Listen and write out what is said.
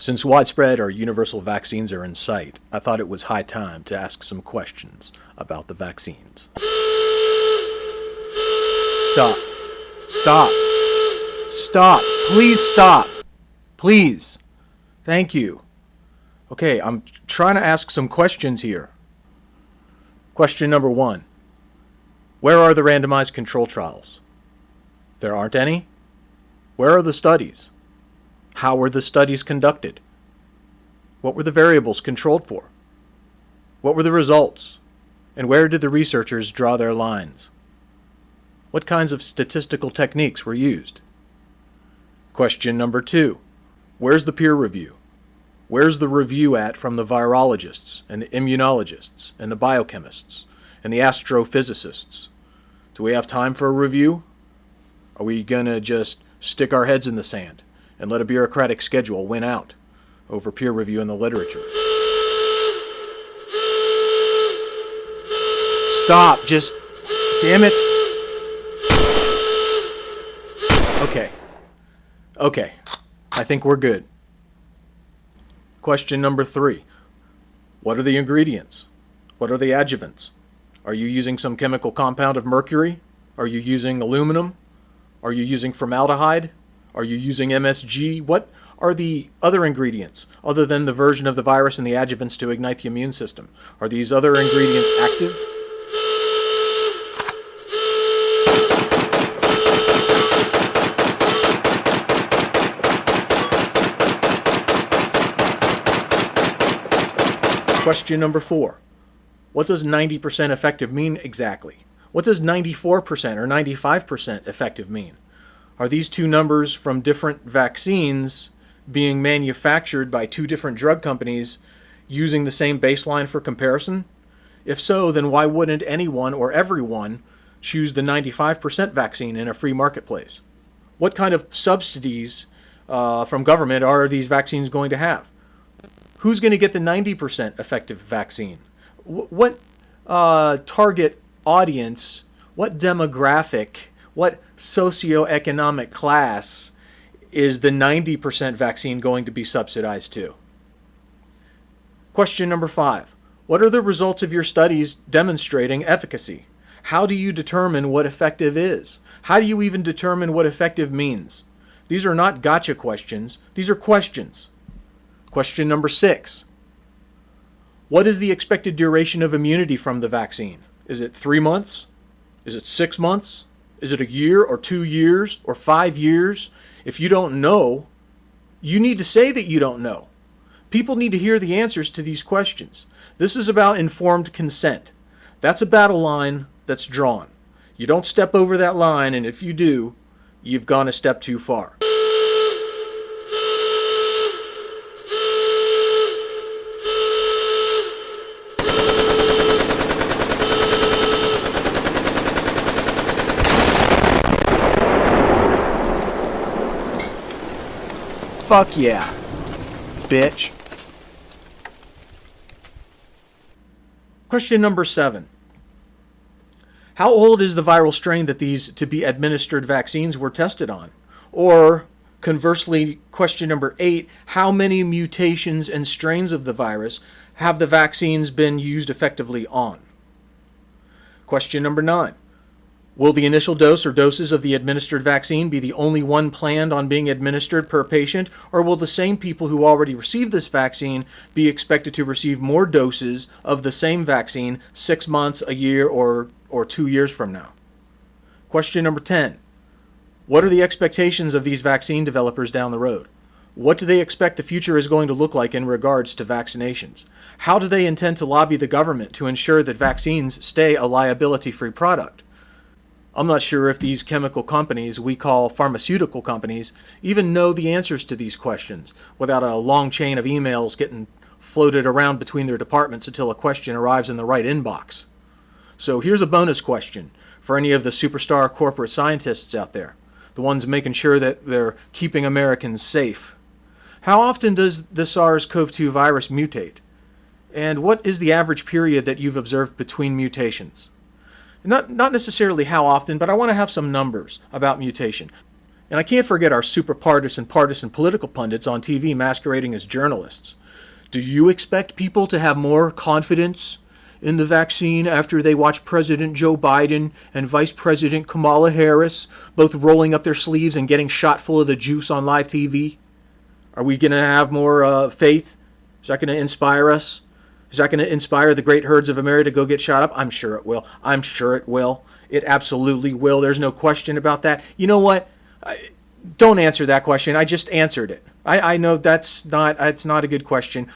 Since widespread or universal vaccines are in sight, I thought it was high time to ask some questions about the vaccines. Stop. Stop. Stop. Please stop. Please. Thank you. Okay, I'm trying to ask some questions here. Question number 1. Where are the randomized control trials? There aren't any? Where are the studies? How were the studies conducted? What were the variables controlled for? What were the results? And where did the researchers draw their lines? What kinds of statistical techniques were used? Question number 2. Where's the peer review? Where's the review at from the virologists and the immunologists and the biochemists and the astrophysicists? Do we have time for a review? Are we going to just stick our heads in the sand and let a bureaucratic schedule win out over peer review in the literature? Stop, just, damn it. Okay, I think we're good. Question number 3. What are the ingredients? What are the adjuvants? Are you using some chemical compound of mercury? Are you using aluminum? Are you using formaldehyde? Are you using MSG? What are the other ingredients other than the version of the virus and the adjuvants to ignite the immune system? Are these other ingredients active? Question number 4. What does 90% effective mean exactly? What does 94% or 95% effective mean? Are these two numbers from different vaccines being manufactured by two different drug companies using the same baseline for comparison? If so, then why wouldn't anyone or everyone choose the 95% vaccine in a free marketplace? What kind of subsidies from government are these vaccines going to have? Who's going to get the 90% effective vaccine? What target audience, what demographic, what socioeconomic class is the 90% vaccine going to be subsidized to? Question number 5. What are the results of your studies demonstrating efficacy? How do you determine what effective is? How do you even determine what effective means? These are not gotcha questions. These are questions. Question number 6. What is the expected duration of immunity from the vaccine? Is it 3 months? Is it 6 months? Is it a year or 2 years or 5 years? If you don't know, you need to say that you don't know. People need to hear the answers to these questions. This is about informed consent. That's a battle line that's drawn. You don't step over that line, and if you do, you've gone a step too far. Fuck yeah, bitch. Question number 7. How old is the viral strain that these to-be-administered vaccines were tested on? Or, conversely, question number 8, how many mutations and strains of the virus have the vaccines been used effectively on? Question number 9. Will the initial dose or doses of the administered vaccine be the only one planned on being administered per patient, or will the same people who already received this vaccine be expected to receive more doses of the same vaccine 6 months, a year, or 2 years from now? Question number 10. What are the expectations of these vaccine developers down the road? What do they expect the future is going to look like in regards to vaccinations? How do they intend to lobby the government to ensure that vaccines stay a liability-free product? I'm not sure if these chemical companies we call pharmaceutical companies even know the answers to these questions without a long chain of emails getting floated around between their departments until a question arrives in the right inbox. So here's a bonus question for any of the superstar corporate scientists out there, the ones making sure that they're keeping Americans safe. How often does the SARS-CoV-2 virus mutate? And what is the average period that you've observed between mutations? Not necessarily how often, but I want to have some numbers about mutation. And I can't forget our super partisan political pundits on TV masquerading as journalists. Do you expect people to have more confidence in the vaccine after they watch President Joe Biden and Vice President Kamala Harris both rolling up their sleeves and getting shot full of the juice on live TV? Are we going to have more faith? Is that going to inspire us? Is that going to inspire the great herds of America to go get shot up? I'm sure it will. I'm sure it will. It absolutely will. There's no question about that. You know what? Don't answer that question. I just answered it. I know it's not a good question.